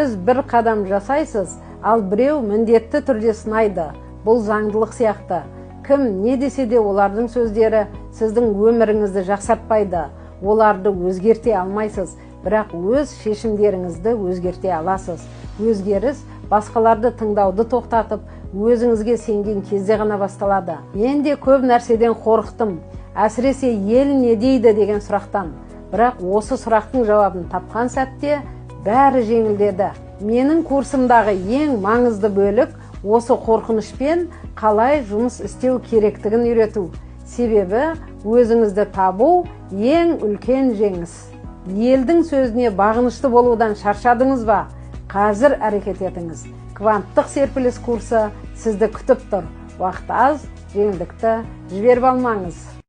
Сіз бір қадам жасайсыз, ал біреу міндетті түрде сынайды. Бұл заңдылық сияқты. Кім не десе де олардың сөздері сіздің өміріңізді жақсартпайды. Оларды өзгерте алмайсыз, бірақ өз шешімдеріңізді өзгерте аласыз. Өзгеріс басқаларды тыңдауды тоқтатып, өзіңізге сенген кезде ғана басталады. Мен де көп нәрседен қорықтым, әсіресе ел не дейді деген сұрақтан. Бірақ осы сұрақтың жауабын тапқан сәтте бәрі жеңілдеді. Менің курсымдағы ең маңызды бөлік осы қорқынышпен қалай жұмыс істеу керектігін үйрету. Себебі өзіңізді табу ең үлкен жеңіс. Елдің сөзіне бағынышты болудан шаршадыңыз ба? Қазір әрекет етіңіз. Кванттық серпіліс курсы сізді күтіп тұр. Уақыт аз, жеңілдікті жіберіп алмаңыз.